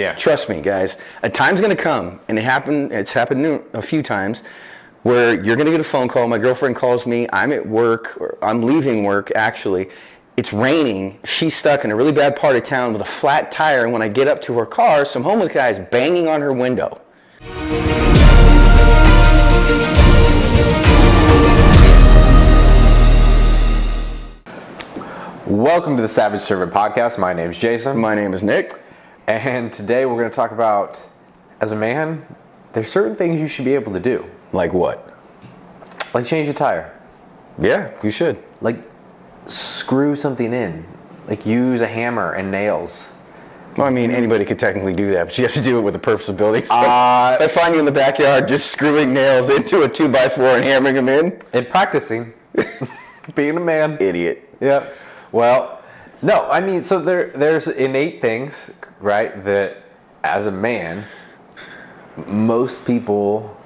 Yeah. Trust me, guys. A time's going to come, and it's happened a few times, where you're going to get a phone call. My girlfriend calls me. I'm at work, or I'm leaving work, actually. It's raining. She's stuck in a really bad part of town with a flat tire, and when I get up to her car, some homeless guy is banging on her window. Welcome to the Savage Servant Podcast. My name is Jason. My name is Nick. And today we're going to talk about, as a man, there's certain things you should be able to do. Like what? Like change a tire. Yeah, you should. Like screw something in. Like use a hammer and nails. Well, I mean, anybody could technically do that, but you have to do it with a purpose ability. So if I find you in the backyard just screwing nails into a 2x4 and hammering them in. And practicing. Being a man. Idiot. Yeah. Well, no, I mean, so there's innate things, right, that as a man, most people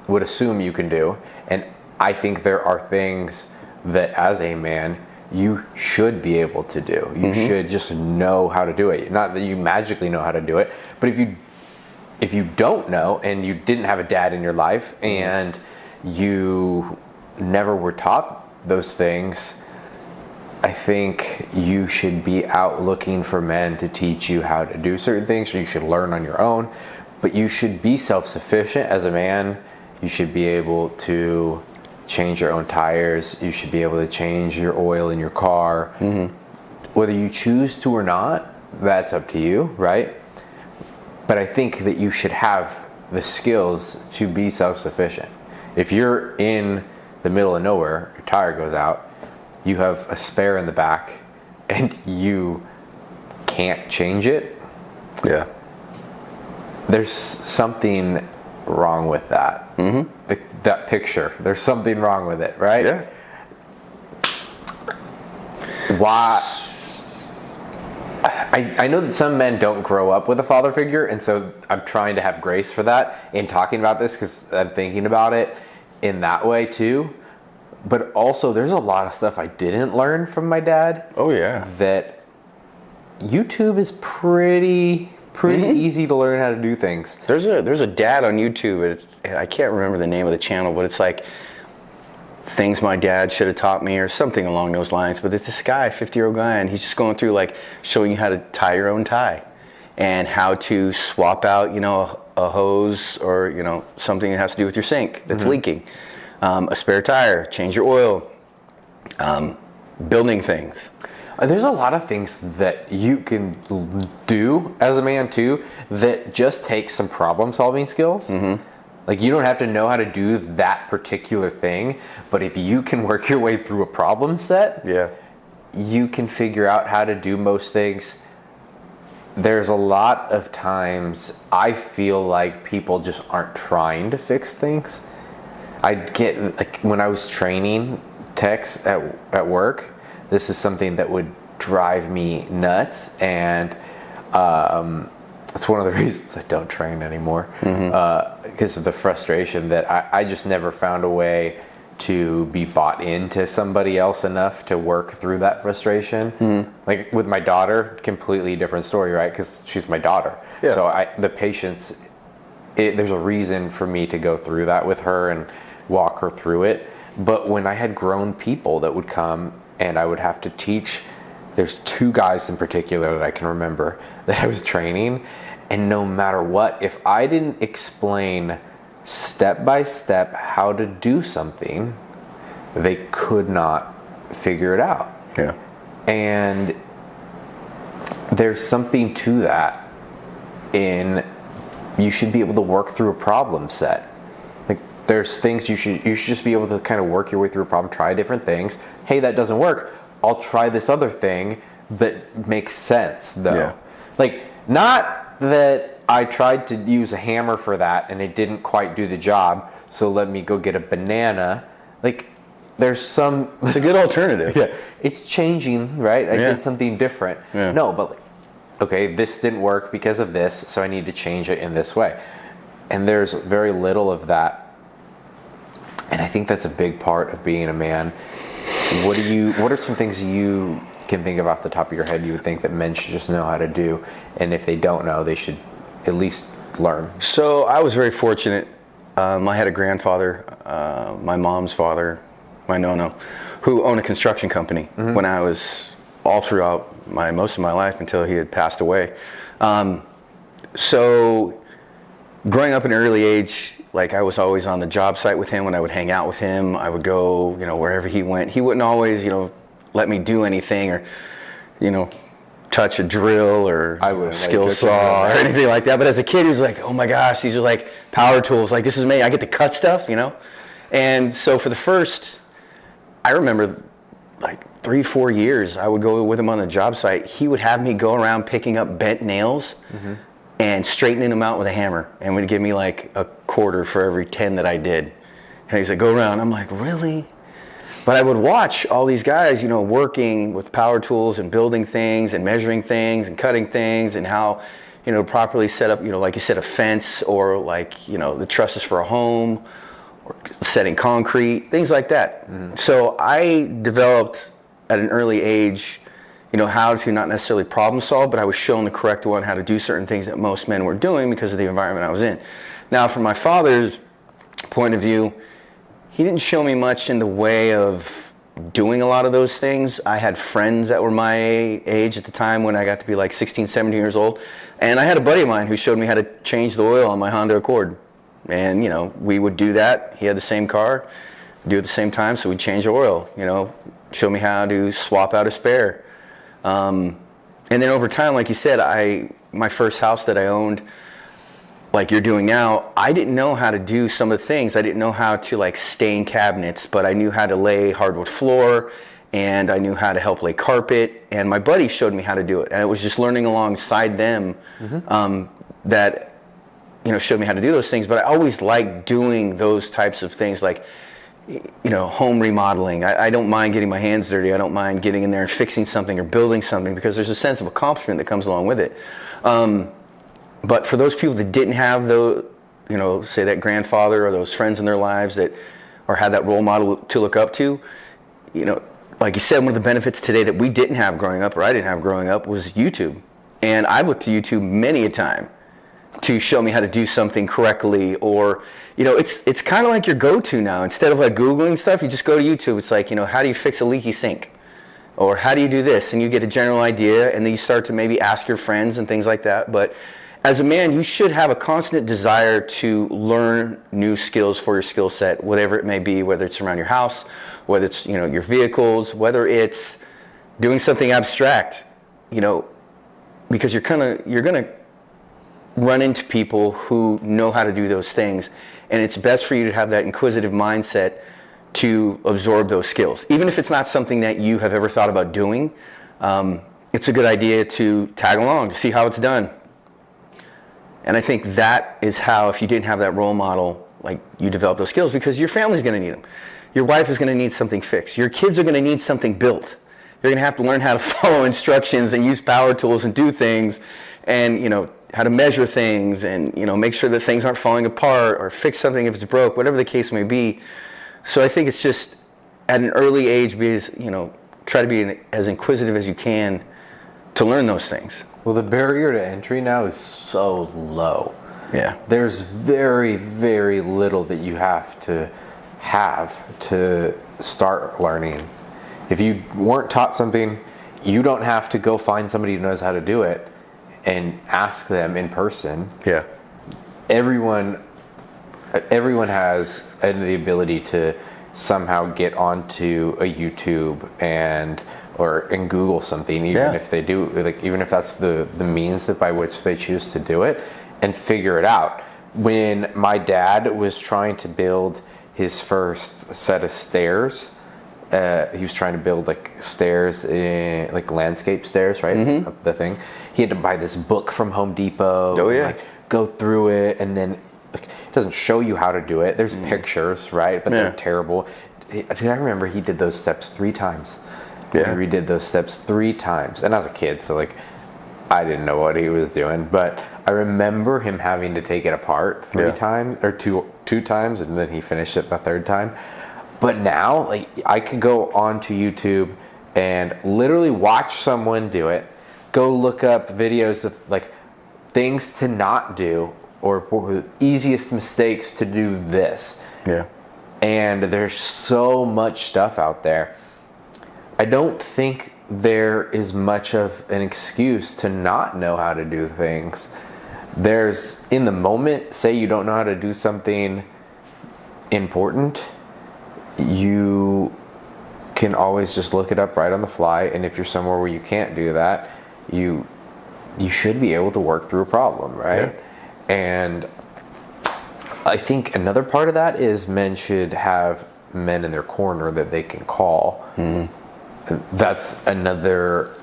would assume you can do. And I think there are things that as a man, you should be able to do. You should just know how to do it. Not that you magically know how to do it, but if you don't know and you didn't have a dad in your life and you never were taught those things, I think you should be out looking for men to teach you how to do certain things, or you should learn on your own. But you should be self-sufficient as a man. You should be able to change your own tires. You should be able to change your oil in your car. Whether you choose to or not, that's up to you, right? But I think that you should have the skills to be self-sufficient. If you're in the middle of nowhere, your tire goes out, you have a spare in the back, and you can't change it. Yeah. There's something wrong with that. That picture. There's something wrong with it, right? Yeah. Why? I know that some men don't grow up with a father figure, and so I'm trying to have grace for that in talking about this, because I'm thinking about it in that way too. But also, there's a lot of stuff I didn't learn from my dad. Oh yeah. That YouTube is pretty easy to learn how to do things. There's a dad on YouTube. I can't remember the name of the channel, but it's like things my dad should have taught me or something along those lines. But it's this guy, 50-year-old guy, and he's just going through like showing you how to tie your own tie and how to swap out, a hose or, something that has to do with your sink that's leaking. A spare tire, change your oil, building things. There's a lot of things that you can do as a man too that just take some problem solving skills. Like you don't have to know how to do that particular thing, but if you can work your way through a problem set, you can figure out how to do most things. There's a lot of times I feel like people just aren't trying to fix things. I get, like, when I was training techs at work, this is something that would drive me nuts, and it's one of the reasons I don't train anymore, because of the frustration that I just never found a way to be bought into somebody else enough to work through that frustration. Like with my daughter, completely different story, right? Because she's my daughter. Yeah. So the patience, there's a reason for me to go through that with her and walk her through it. But when I had grown people that would come and I would have to teach, there's two guys in particular that I can remember that I was training, and no matter what, if I didn't explain step by step how to do something, they could not figure it out. Yeah. And there's something to that in you should be able to work through a problem set. Like there's things you should just be able to kind of work your way through a problem, try different things. Hey, that doesn't work. I'll try this other thing that makes sense though. Yeah. Like not that I tried to use a hammer for that and it didn't quite do the job, so let me go get a banana. Like there's some... It's a good alternative. Yeah. It's changing, right? I did something different. Yeah. No, but like, okay, this didn't work because of this, so I need to change it in this way. And there's very little of that. And I think that's a big part of being a man. What are some things you can think of off the top of your head you would think that men should just know how to do, and if they don't know, they should at least learn? So I was very fortunate. I had a grandfather, my mom's father, my nono, who owned a construction company when I was all throughout most of my life until he had passed away. So growing up at an early age, like I was always on the job site with him. When I would hang out with him, I would go, wherever he went. He wouldn't always, let me do anything or, touch a drill or skill saw or anything like that. But as a kid, he was like, oh my gosh, these are like power tools. Like, this is me. I get to cut stuff, And so for the first, I remember like 3-4 years, I would go with him on the job site. He would have me go around picking up bent nails and straightening them out with a hammer, and would give me like a quarter for every 10 that I did. And he's like, go around. I'm like, really? But I would watch all these guys, working with power tools and building things and measuring things and cutting things, and how, properly set up, like you said, a fence, or like, the trusses for a home, or setting concrete, things like that. So I developed at an early age, how to not necessarily problem solve, but I was shown the correct one, how to do certain things that most men were doing because of the environment I was in. Now, from my father's point of view, he didn't show me much in the way of doing a lot of those things. I had friends that were my age at the time when I got to be like 16, 17 years old. And I had a buddy of mine who showed me how to change the oil on my Honda Accord. And, we would do that. He had the same car, do it at the same time, so we'd change the oil, show me how to swap out a spare. And then over time, like you said, my first house that I owned, like you're doing now, I didn't know how to do some of the things. I didn't know how to like stain cabinets, but I knew how to lay hardwood floor, and I knew how to help lay carpet, and my buddy showed me how to do it. And it was just learning alongside them that, showed me how to do those things. But I always liked doing those types of things, like, home remodeling. I don't mind getting my hands dirty. I don't mind getting in there and fixing something or building something, because there's a sense of accomplishment that comes along with it. But for those people that didn't have say that grandfather or those friends in their lives or had that role model to look up to, like you said, one of the benefits today that we didn't have growing up, or I didn't have growing up, was YouTube. And I've looked to YouTube many a time to show me how to do something correctly, or, it's kind of like your go-to now. Instead of like Googling stuff, you just go to YouTube. It's like, how do you fix a leaky sink? Or how do you do this? And you get a general idea, and then you start to maybe ask your friends and things like that. But as a man, you should have a constant desire to learn new skills for your skill set, whatever it may be, whether it's around your house, whether it's, your vehicles, whether it's doing something abstract, because you're going to run into people who know how to do those things. And it's best for you to have that inquisitive mindset to absorb those skills. Even if it's not something that you have ever thought about doing, it's a good idea to tag along, to see how it's done. And I think that is how, if you didn't have that role model, like, you develop those skills, because your family's going to need them. Your wife is going to need something fixed. Your kids are going to need something built. You're going to have to learn how to follow instructions and use power tools and do things, and, how to measure things, and, make sure that things aren't falling apart, or fix something if it's broke, whatever the case may be. So I think it's just at an early age, try to be as inquisitive as you can to learn those things. Well, the barrier to entry now is so low. Yeah. There's very, very little that you have to start learning. If you weren't taught something, you don't have to go find somebody who knows how to do it and ask them in person. Yeah. Everyone has the ability to somehow get onto a YouTube and Google something, even if they do, like, even if that's the means by which they choose to do it, and figure it out. When my dad was trying to build his first set of stairs, he was trying to build like stairs, like landscape stairs, right? Up the thing. He had to buy this book from Home Depot. Oh yeah. Like, go through it, and then it doesn't show you how to do it. There's pictures, right? But they're terrible. I remember he did those steps 3 times. Yeah. He redid those steps 3 times. And I was a kid, so like, I didn't know what he was doing. But I remember him having to take it apart 3 times, or two times, and then he finished it the 3rd time. But now, like, I could go onto YouTube and literally watch someone do it, go look up videos of like things to not do, or easiest mistakes to do this. Yeah. And there's so much stuff out there. I don't think there is much of an excuse to not know how to do things. There's, in the moment, say you don't know how to do something important, you can always just look it up right on the fly, and if you're somewhere where you can't do that, you should be able to work through a problem, right? Yeah. And I think another part of that is men should have men in their corner that they can call. Mm-hmm. That's another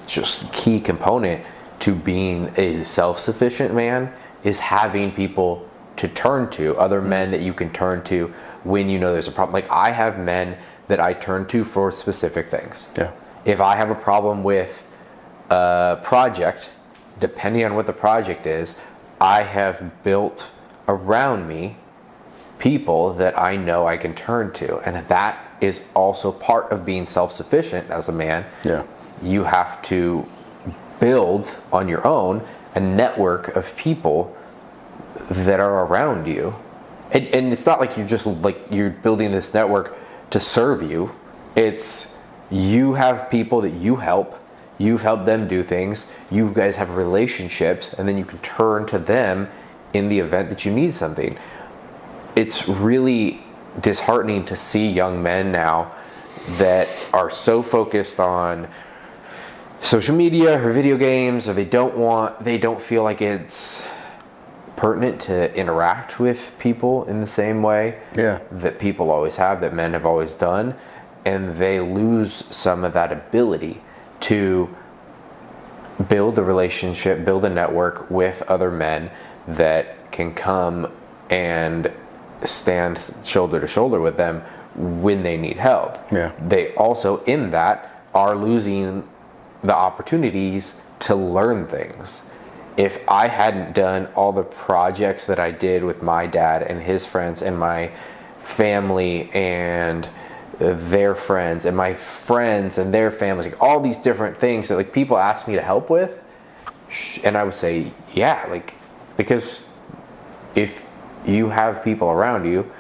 just key component to being a self-sufficient man, is having people to turn to, other men that you can turn to when you know there's a problem. Like, I have men that I turn to for specific things. Yeah. If I have a problem with a project, depending on what the project is, I have built around me people that I know I can turn to, and that is also part of being self-sufficient as a man. Yeah. You have to build on your own a network of people that are around you, and it's not like you're just like you're building this network to serve you. It's you have people that you help, you've helped them do things, you guys have relationships, and then you can turn to them in the event that you need something. It's really disheartening to see young men now that are so focused on social media or video games, or they don't feel like it's pertinent to interact with people in the same way that people always have, that men have always done, and they lose some of that ability to build a relationship, build a network with other men that can come and stand shoulder to shoulder with them when they need help. Yeah. They also, in that, are losing the opportunities to learn things. If I hadn't done all the projects that I did with my dad and his friends and my family and their friends and my friends and their families, like all these different things that like people ask me to help with, and I would say, yeah, like, because if you have people around you,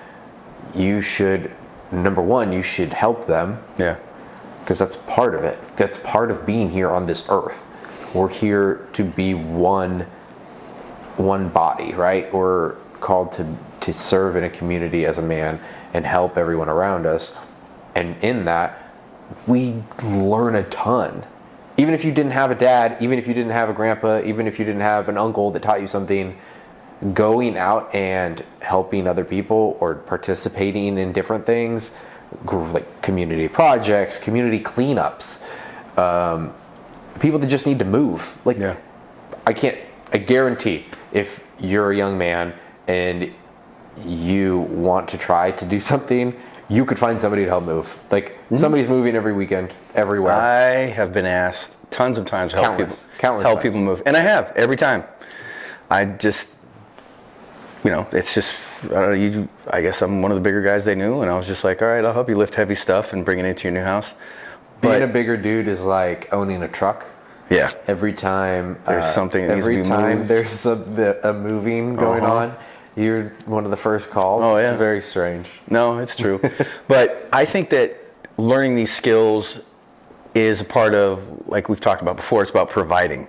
you should, number one, you should help them. Yeah. Because that's part of it. That's part of being here on this earth. We're here to be one body, right? We're called to serve in a community as a man and help everyone around us. And in that, we learn a ton. Even if you didn't have a dad, even if you didn't have a grandpa, even if you didn't have an uncle that taught you something, going out and helping other people or participating in different things, like community projects, community cleanups, people that just need to move. Like, yeah. I guarantee if you're a young man and you want to try to do something, you could find somebody to help move. Like, somebody's moving every weekend, everywhere. I have been asked tons of times to help people move. And I have, every time. I just, it's just, I guess I'm one of the bigger guys they knew, and I was just like, all right, I'll help you lift heavy stuff and bring it into your new house. Being a bigger dude is like owning a truck. Yeah. Every time there's something that needs to be moved. Every time there's a moving going on, you're one of the first calls. Oh, yeah. It's very strange. No, it's true. But I think that learning these skills is a part of, like we've talked about before, it's about providing.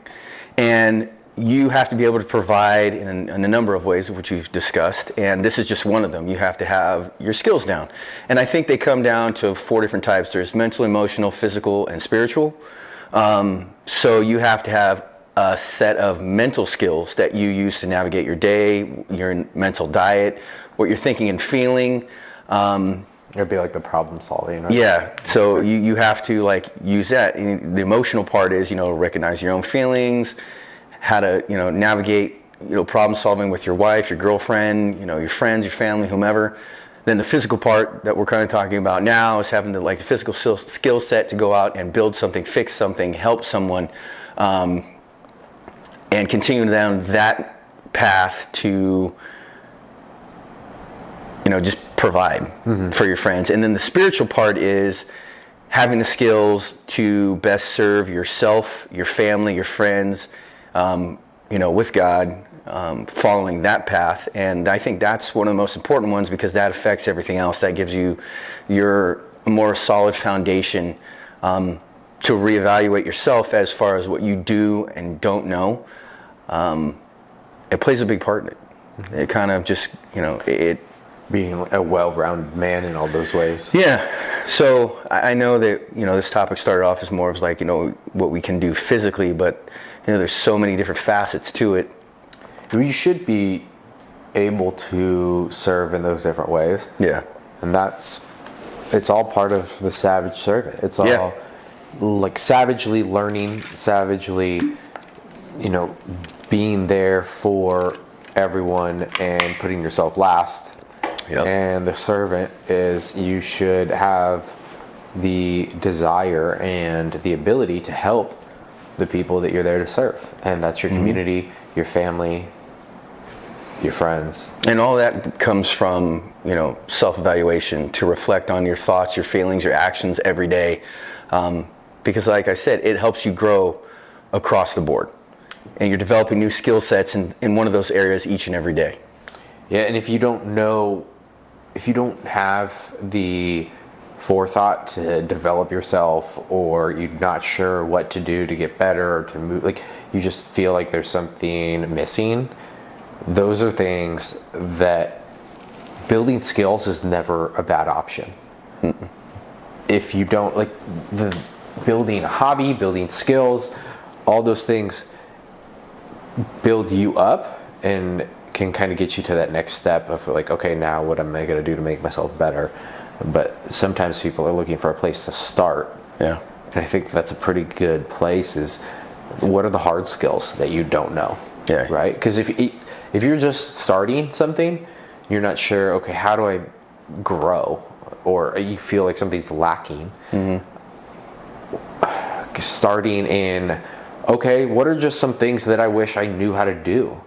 And you have to be able to provide in a number of ways, which we've discussed, and this is just one of them. You have to have your skills down. And I think they come down to 4 different types. There's mental, emotional, physical, and spiritual. So you have to have a set of mental skills that you use to navigate your day, your mental diet, what you're thinking and feeling. It'd be like the problem solving. Right? Yeah, so you have to like use that. And the emotional part is, recognize your own feelings, how to, navigate, problem solving with your wife, your girlfriend, your friends, your family, whomever. Then the physical part that we're kind of talking about now is having the physical skill set to go out and build something, fix something, help someone, and continue down that path to, just provide for your friends. And then the spiritual part is having the skills to best serve yourself, your family, your friends, with God, following that path. And I think that's one of the most important ones, because that affects everything else. That gives you your more solid foundation to reevaluate yourself as far as what you do and don't know. It plays a big part in it. It kind of just, it Being a well-rounded man in all those ways. Yeah. So I know that, this topic started off as more of like, what we can do physically, but, there's so many different facets to it. You should be able to serve in those different ways. Yeah. And it's all part of the savage servant. It's all like savagely learning, savagely, being there for everyone and putting yourself last. Yep. And the servant is, you should have the desire and the ability to help the people that you're there to serve. And that's your community, your family, your friends. And all that comes from, self-evaluation, to reflect on your thoughts, your feelings, your actions every day. Because like I said, it helps you grow across the board. And you're developing new skill sets in one of those areas each and every day. Yeah, and if you don't have the forethought to develop yourself, or you're not sure what to do to get better or to move, like you just feel like there's something missing, those are things that building skills is never a bad option. Mm-mm. If you don't like building a hobby, building skills, all those things build you up and can kind of get you to that next step of like, okay, now what am I going to do to make myself better? But sometimes people are looking for a place to start. Yeah. And I think that's a pretty good place, is what are the hard skills that you don't know? Yeah. Right? Because if you're just starting something, you're not sure, okay, how do I grow? Or you feel like something's lacking. Mm-hmm. Starting in, okay, what are just some things that I wish I knew how to do?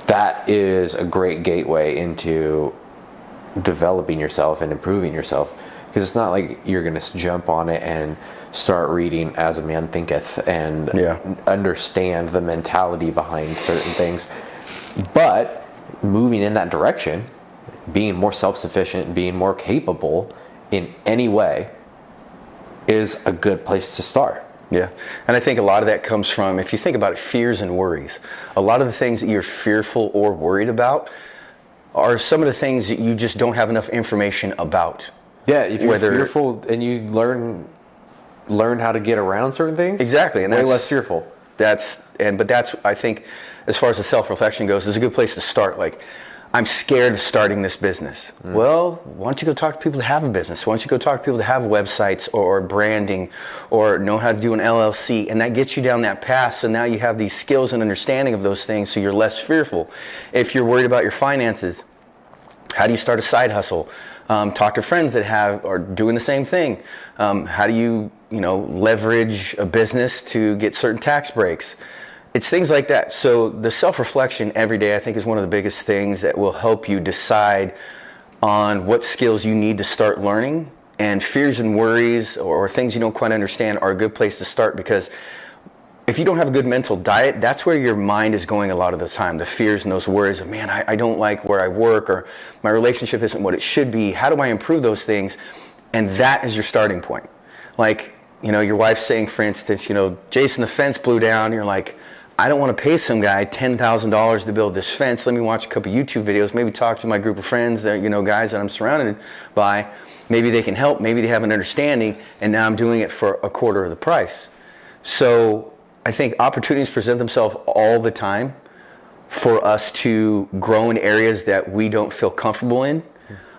That is a great gateway into developing yourself and improving yourself, because it's not like you're going to jump on it and start reading As a Man Thinketh and understand the mentality behind certain things. But moving in that direction, being more self-sufficient, being more capable in any way, is a good place to start. Yeah. And I think a lot of that comes from, if you think about it, fears and worries. A lot of the things that you're fearful or worried about are some of the things that you just don't have enough information about. Yeah, if you're fearful and you learn how to get around certain things, exactly, and way that's less fearful. That's I think, as far as the self-reflection goes, is a good place to start. Like, I'm scared of starting this business. Well, why don't you go talk to people that have a business? Why don't you go talk to people that have websites or branding or know how to do an LLC? And that gets you down that path. So now you have these skills and understanding of those things, so you're less fearful. If you're worried about your finances, how do you start a side hustle? Talk to friends that are doing the same thing. How do you leverage a business to get certain tax breaks? It's things like that. So the self-reflection every day, I think, is one of the biggest things that will help you decide on what skills you need to start learning. And fears and worries or things you don't quite understand are a good place to start, because if you don't have a good mental diet, that's where your mind is going a lot of the time. The fears and those worries of, man, I don't like where I work, or my relationship isn't what it should be. How do I improve those things? And that is your starting point. Like, your wife's saying, for instance, Jason, the fence blew down. And you're like, I don't want to pay some guy $10,000 to build this fence. Let me watch a couple YouTube videos, maybe talk to my group of friends that, guys that I'm surrounded by. Maybe they can help. Maybe they have an understanding. And now I'm doing it for a quarter of the price. So I think opportunities present themselves all the time for us to grow in areas that we don't feel comfortable in.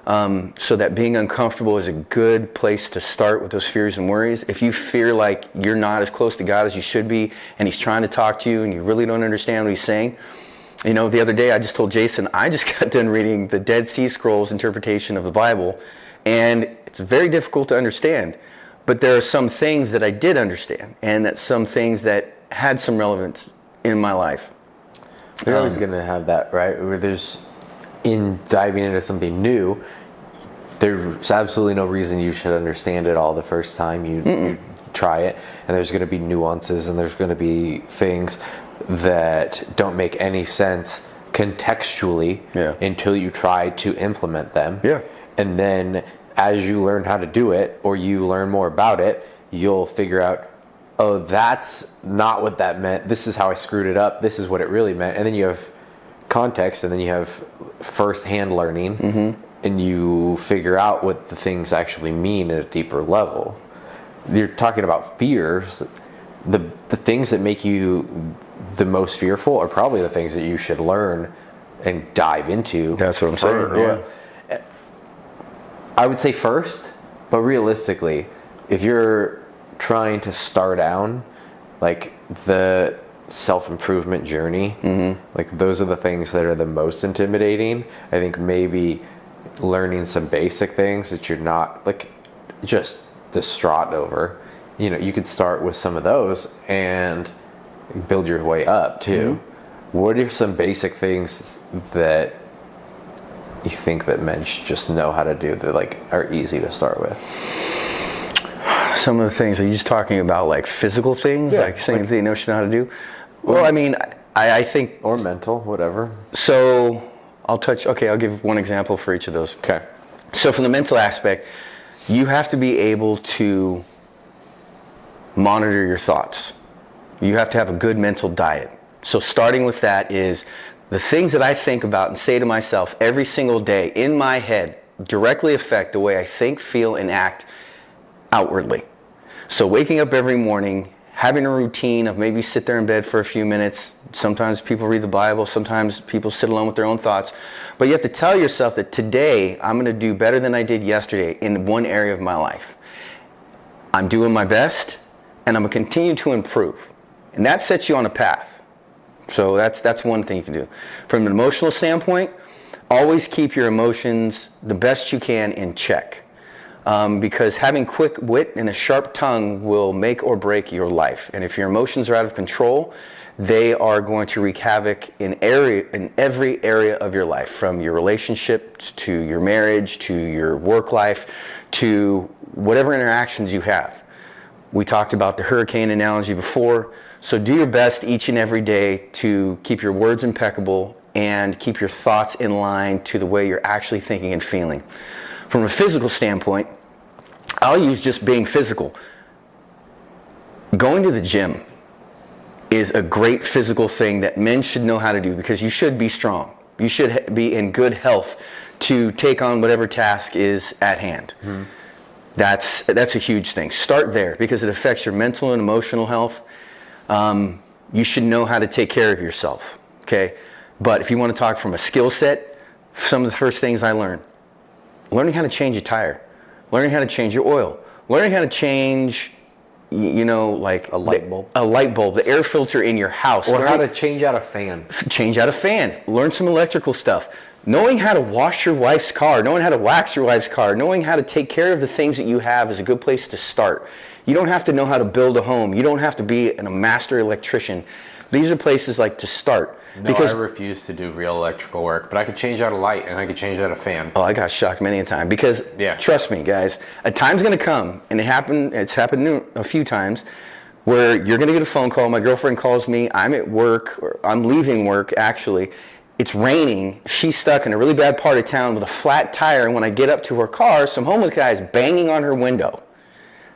So that being uncomfortable is a good place to start with those fears and worries. If you feel like you're not as close to God as you should be, and He's trying to talk to you and you really don't understand what He's saying. The other day I just told Jason, I just got done reading the Dead Sea Scrolls interpretation of the Bible, and it's very difficult to understand. But there are some things that I did understand, and that some things that had some relevance in my life. You're always going to have that, right? Where in diving into something new, there's absolutely no reason you should understand it all the first time you try it. And there's going to be nuances, and there's going to be things that don't make any sense contextually until you try to implement them. Yeah. And then as you learn how to do it, or you learn more about it, you'll figure out, oh, that's not what that meant. This is how I screwed it up. This is what it really meant. And then you have context, and then you have first-hand learning, and you figure out what the things actually mean at a deeper level. You're talking about fears. The things that make you the most fearful are probably the things that you should learn and dive into. That's what I'm saying. Yeah. I would say first, but realistically, if you're trying to start down like the self-improvement journey, like those are the things that are the most intimidating. I think maybe learning some basic things that you're not like just distraught over, you could start with some of those and build your way up too. What are some basic things that you think that men should just know how to do that like are easy to start with? Some of the things, are you just talking about like physical things, like things they know how to do? Well, I mean, I think, or mental, whatever. So I'll give one example for each of those. Okay. So from the mental aspect, you have to be able to monitor your thoughts. You have to have a good mental diet. So starting with that is the things that I think about and say to myself every single day in my head directly affect the way I think, feel, and act outwardly. So waking up every morning, having a routine of maybe sit there in bed for a few minutes. Sometimes people read the Bible, sometimes people sit alone with their own thoughts. But you have to tell yourself that today I'm going to do better than I did yesterday in one area of my life. I'm doing my best, and I'm going to continue to improve. And that sets you on a path. So that's one thing you can do. From an emotional standpoint, always keep your emotions the best you can in check. Because having quick wit and a sharp tongue will make or break your life. And if your emotions are out of control, they are going to wreak havoc in every area of your life, from your relationships to your marriage to your work life to whatever interactions you have. We talked about the hurricane analogy before, so do your best each and every day to keep your words impeccable and keep your thoughts in line to the way you're actually thinking and feeling. From a physical standpoint, I'll use just being physical. Going to the gym is a great physical thing that men should know how to do, because you should be strong. You should be in good health to take on whatever task is at hand. That's a huge thing. Start there, because it affects your mental and emotional health. You should know how to take care of yourself, okay? But if you want to talk from a skill set, some of the first things I learned: learning how to change a tire, learning how to change your oil, learning how to change, like a light bulb. The air filter in your house. Or how to change out a fan. Change out a fan. Learn some electrical stuff. Knowing how to wash your wife's car, knowing how to wax your wife's car, knowing how to take care of the things that you have is a good place to start. You don't have to know how to build a home. You don't have to be a master electrician. These are places like to start. No, I refuse to do real electrical work, but I could change out a light and I could change out a fan. Oh, I got shocked many a time, because trust me, guys, a time's going to come, and it's happened a few times, where you're going to get a phone call. My girlfriend calls me. I'm at work, or I'm leaving work, actually. It's raining. She's stuck in a really bad part of town with a flat tire, and when I get up to her car, some homeless guy is banging on her window.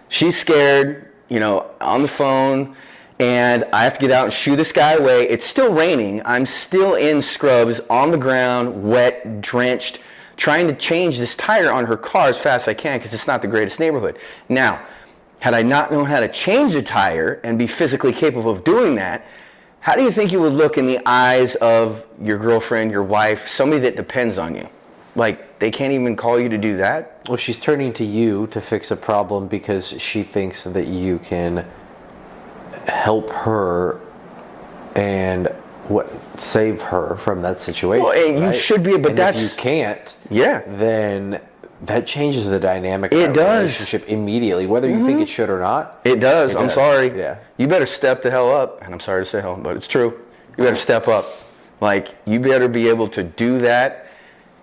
She's scared, on the phone. And I have to get out and shoo this guy away. It's still raining. I'm still in scrubs, on the ground, wet, drenched, trying to change this tire on her car as fast as I can, because it's not the greatest neighborhood. Now, had I not known how to change a tire and be physically capable of doing that, how do you think you would look in the eyes of your girlfriend, your wife, somebody that depends on you? Like, they can't even call you to do that? Well, she's turning to you to fix a problem because she thinks that you can help her and save her from that situation. Well, and right? you should be, but if you can't, then that changes the dynamic of the relationship immediately, whether you think it should or not. It does. I'm sorry. Yeah. You better step the hell up, and I'm sorry to say hell, but it's true. You better step up. Like, you better be able to do that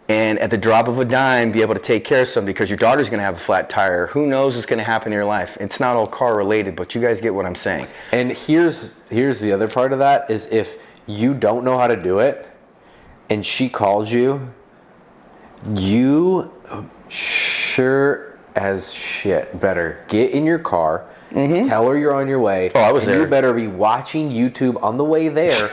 and at the drop of a dime be able to take care of somebody because your daughter's going to have a flat tire. Who knows what's going to happen in your life? It's not all car related, but you guys get what I'm saying. And here's the other part of that is if you don't know how to do it and she calls you, you sure as shit better get in your car, tell her you're on your way. Oh, I was there. You better be watching YouTube on the way there,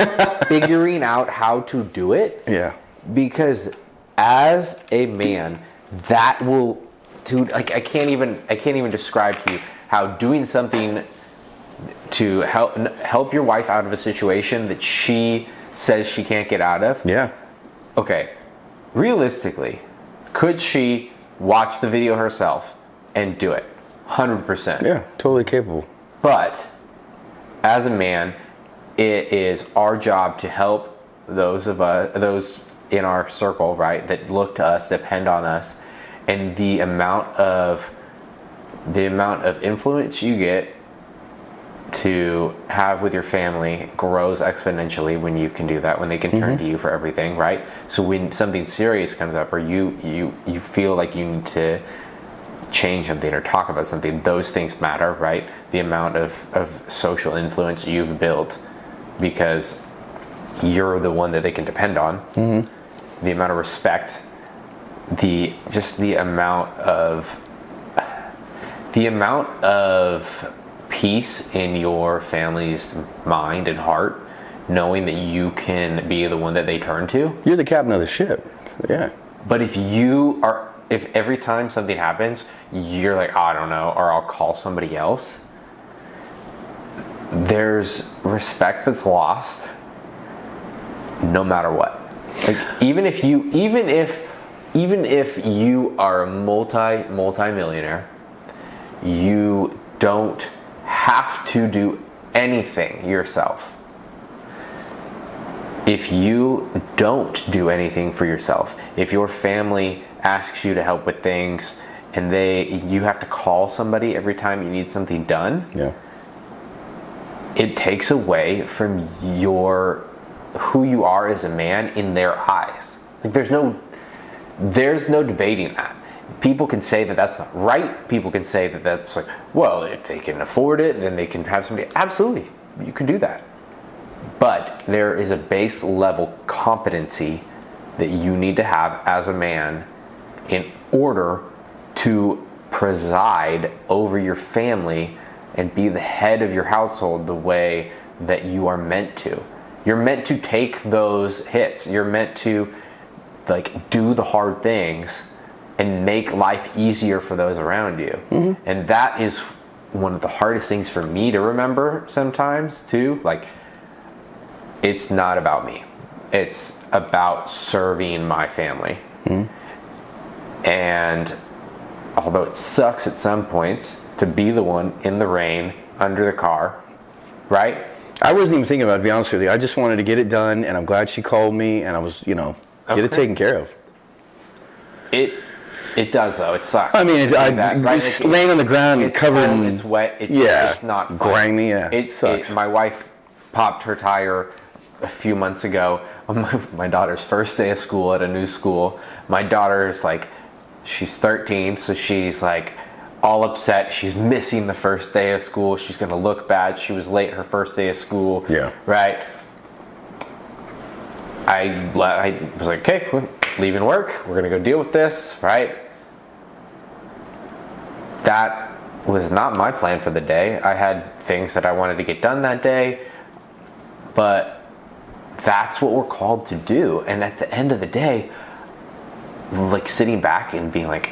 figuring out how to do it. Yeah. Because as a man, that will, dude, like I can't even describe to you how doing something to help your wife out of a situation that she says she can't get out of. Yeah. Okay, realistically, could she watch the video herself and do it? 100%. Yeah, totally capable. But as a man, it is our job to help those in our circle, right, that look to us, depend on us, and the amount of influence you get to have with your family grows exponentially when you can do that, when they can turn to you for everything, right? So when something serious comes up or you feel like you need to change something or talk about something, those things matter, right? The amount of social influence you've built because you're the one that they can depend on. The amount of respect, the amount of peace in your family's mind and heart, knowing that you can be the one that they turn to. You're the captain of the ship. Yeah. But if every time something happens, you're like, I don't know, or I'll call somebody else, there's respect that's lost no matter what. Like even if you are a multi-millionaire, you don't have to do anything yourself. If you don't do anything for yourself, if your family asks you to help with things and you have to call somebody every time you need something done, Yeah. it takes away from who you are as a man in their eyes. Like there's no debating that. People can say that that's not right. People can say that that's like, well, if they can afford it, then they can have somebody. Absolutely, you can do that. But there is a base level competency that you need to have as a man in order to preside over your family and be the head of your household the way that you are meant to. You're meant to take those hits. You're meant to do the hard things and make life easier for those around you. And that is one of the hardest things for me to remember sometimes too. Like, it's not about me. It's about serving my family. And although it sucks at some points to be the one in the rain, under the car, right? I wasn't even thinking about it, to be honest with you. I just wanted to get it done, and I'm glad she called me, and I was, get it taken care of. It does, though. It sucks. I mean, laying on the ground and covered in... It's wet. It's not fun. Grimy, yeah. It sucks. My wife popped her tire a few months ago on my daughter's first day of school at a new school. My daughter's she's 13, so she's all upset. She's missing the first day of school. She's going to look bad. She was late her first day of school. Yeah. Right? I was like, okay, we're leaving work. We're going to go deal with this, right? That was not my plan for the day. I had things that I wanted to get done that day, but that's what we're called to do. And at the end of the day, sitting back and being like,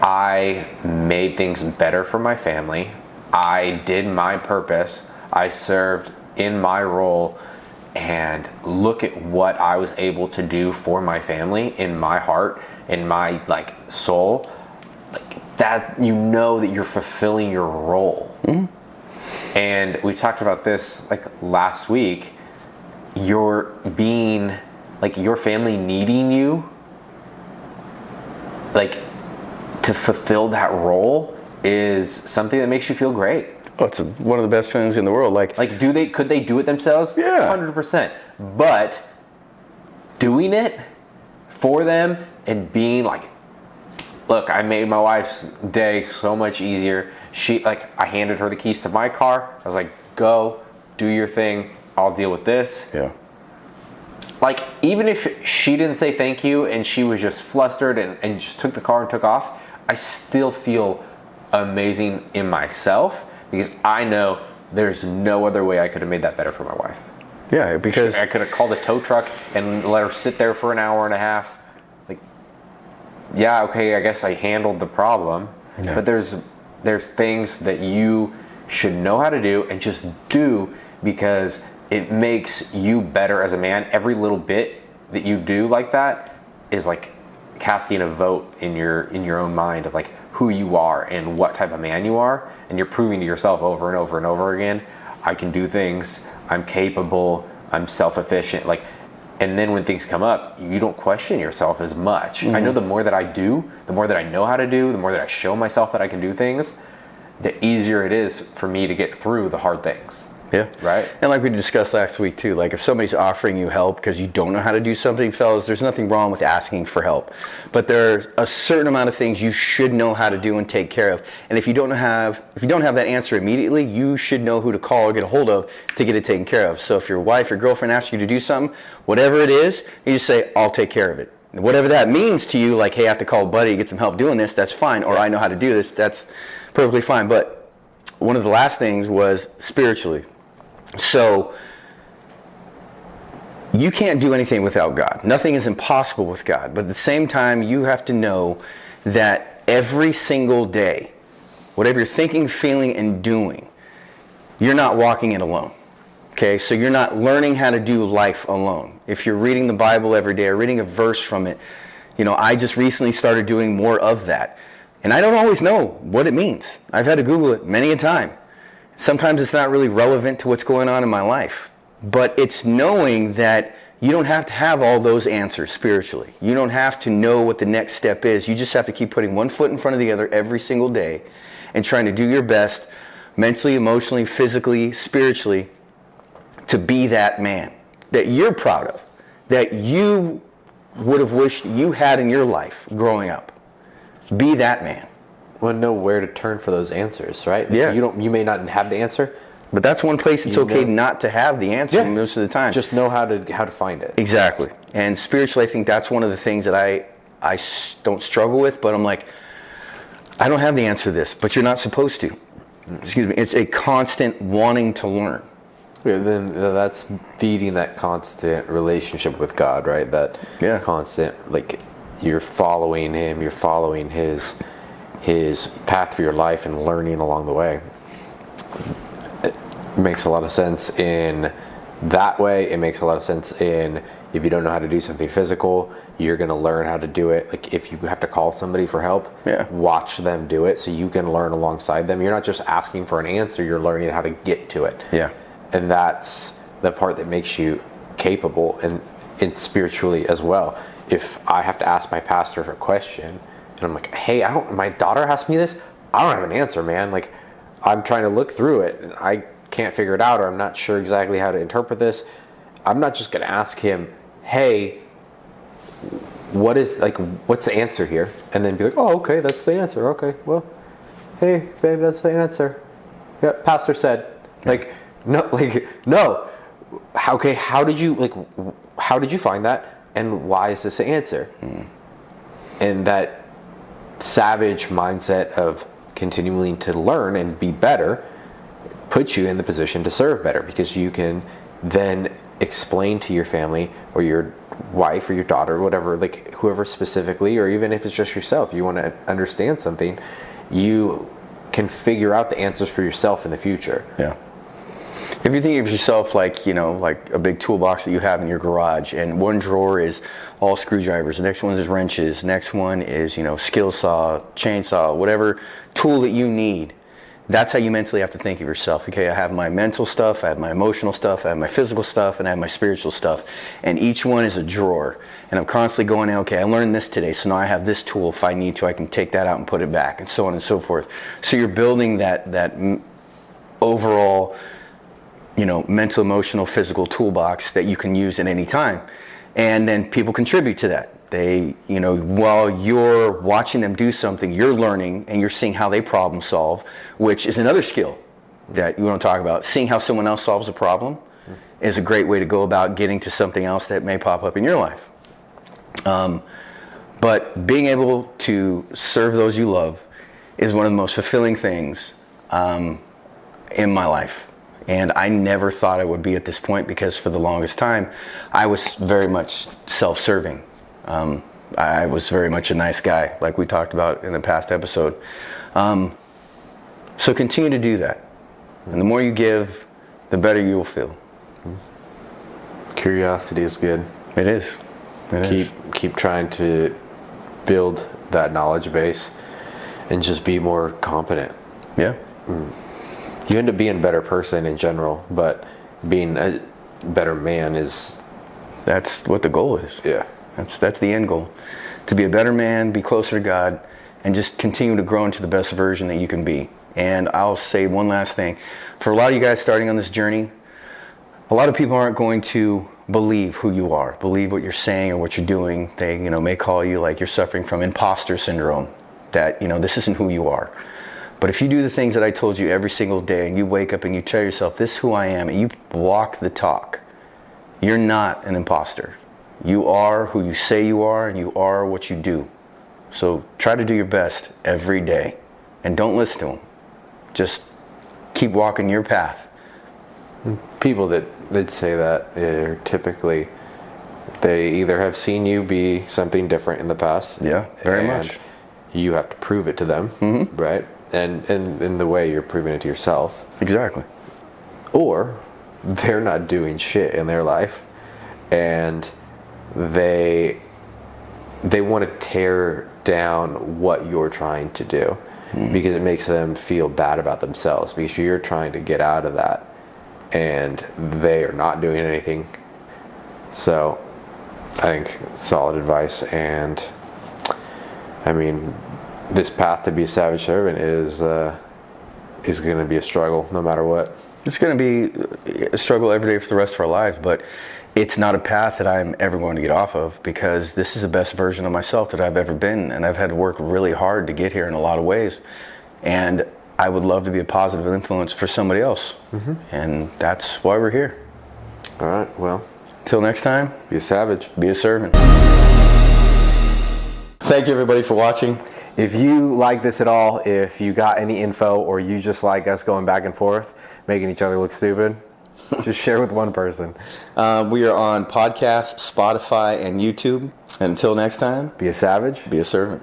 I made things better for my family. I did my purpose. I served in my role, and look at what I was able to do for my family in my heart, in my soul. That, that you're fulfilling your role. And we talked about this last week. You're being your family needing you to fulfill that role is something that makes you feel great. Oh, it's one of the best feelings in the world. Could they do it themselves? Yeah. 100%. But doing it for them and being like, look, I made my wife's day so much easier. I handed her the keys to my car. I was like, go, do your thing. I'll deal with this. Yeah. Like, even if she didn't say thank you and she was just flustered and just took the car and took off, I still feel amazing in myself because I know there's no other way I could have made that better for my wife. Yeah, because I could have called a tow truck and let her sit there for an hour and a half. Like, yeah, okay, I guess I handled the problem. Yeah. But there's things that you should know how to do and just do because it makes you better as a man. Every little bit that you do like that is like casting a vote in your own mind of like who you are and what type of man you are, and you're proving to yourself over and over and over again, I can do things, I'm capable, I'm self-efficient. Like, and then when things come up, you don't question yourself as much. I know the more that I do, the more that I know how to do, the more that I show myself that I can do things, the easier it is for me to get through the hard things. Yeah. Right. And like we discussed last week too, like if somebody's offering you help because you don't know how to do something, fellas, there's nothing wrong with asking for help. But there's a certain amount of things you should know how to do and take care of. And if you don't have that answer immediately, you should know who to call or get a hold of to get it taken care of. So if your wife or girlfriend asks you to do something, whatever it is, you just say, I'll take care of it. And whatever that means to you, like, hey, I have to call a buddy to get some help doing this, that's fine. Or I know how to do this, that's perfectly fine. But one of the last things was spiritually. So you can't do anything without God. Nothing is impossible with God. But at the same time, you have to know that every single day, whatever you're thinking, feeling, and doing, you're not walking it alone. Okay? So you're not learning how to do life alone. If you're reading the Bible every day or reading a verse from it, I just recently started doing more of that. And I don't always know what it means. I've had to Google it many a time. Sometimes it's not really relevant to what's going on in my life. But it's knowing that you don't have to have all those answers spiritually. You don't have to know what the next step is. You just have to keep putting one foot in front of the other every single day and trying to do your best mentally, emotionally, physically, spiritually to be that man that you're proud of, that you would have wished you had in your life growing up. Be that man. Well, know where to turn for those answers, right? Yeah. You may not have the answer, but that's one place it's okay not to have the answer most of the time. Just know how to find it. Exactly. And spiritually, I think that's one of the things that I don't struggle with, but I'm like, I don't have the answer to this, but you're not supposed to. Excuse me. It's a constant wanting to learn. Yeah, then that's feeding that constant relationship with God, right? That constant, like, you're following Him, you're following His path for your life and learning along the way. It makes a lot of sense in that way. It makes a lot of sense in if you don't know how to do something physical, you're going to learn how to do it. Like if you have to call somebody for help, watch them do it so you can learn alongside them. You're not just asking for an answer, you're learning how to get to it. Yeah. And that's the part that makes you capable and spiritually as well. If I have to ask my pastor for a question, and I'm like, hey, my daughter asked me this, I don't have an answer, man. Like, I'm trying to look through it, and I can't figure it out, or I'm not sure exactly how to interpret this. I'm not just going to ask him, hey, what's the answer here? And then be like, oh, okay, that's the answer. Okay, well, hey, babe, that's the answer. Yeah, pastor said. No. Okay, how did you find that? And why is this the answer? And that savage mindset of continuing to learn and be better puts you in the position to serve better, because you can then explain to your family or your wife or your daughter, whatever, like whoever specifically, or even if it's just yourself, you want to understand something, you can figure out the answers for yourself in the future. Yeah. If you think of yourself like a big toolbox that you have in your garage, and one drawer is all screwdrivers, the next one is wrenches, next one is, skill saw, chainsaw, whatever tool that you need. That's how you mentally have to think of yourself. Okay, I have my mental stuff, I have my emotional stuff, I have my physical stuff, and I have my spiritual stuff. And each one is a drawer. And I'm constantly going, okay, I learned this today, so now I have this tool. If I need to, I can take that out and put it back, and so on and so forth. So you're building that overall, mental, emotional, physical toolbox that you can use at any time. And then people contribute to that. While you're watching them do something, you're learning and you're seeing how they problem solve, which is another skill that you want to talk about. Seeing how someone else solves a problem is a great way to go about getting to something else that may pop up in your life. But being able to serve those you love is one of the most fulfilling things in my life. And I never thought I would be at this point, because for the longest time, I was very much self-serving. I was very much a nice guy, like we talked about in the past episode. So continue to do that. And the more you give, the better you will feel. Curiosity is good. It is. Keep trying to build that knowledge base and just be more competent. Yeah. You end up being a better person in general, but being a better man is... That's what the goal is. Yeah. That's the end goal. To be a better man, be closer to God, and just continue to grow into the best version that you can be. And I'll say one last thing. For a lot of you guys starting on this journey, a lot of people aren't going to believe who you are, believe what you're saying or what you're doing. They, may call you like you're suffering from imposter syndrome, that, this isn't who you are. But if you do the things that I told you every single day, and you wake up and you tell yourself, this is who I am, and you walk the talk, you're not an imposter. You are who you say you are, and you are what you do. So try to do your best every day, and don't listen to them. Just keep walking your path. People that say that are typically, they either have seen you be something different in the past. Yeah, very much. You have to prove it to them, right? And in the way you're proving it to yourself. Exactly. Or they're not doing shit in their life, and they want to tear down what you're trying to do, because it makes them feel bad about themselves, because you're trying to get out of that and they are not doing anything. So I think solid advice. And I mean, this path to be a savage servant is going to be a struggle no matter what. It's going to be a struggle every day for the rest of our lives, but it's not a path that I'm ever going to get off of, because this is the best version of myself that I've ever been, and I've had to work really hard to get here in a lot of ways. And I would love to be a positive influence for somebody else, and that's why we're here. All right, well, till next time, be a savage, be a servant. Thank you everybody for watching. If you like this at all, if you got any info, or you just like us going back and forth, making each other look stupid, just share with one person. We are on podcasts, Spotify, and YouTube. And until next time, be a savage, be a servant.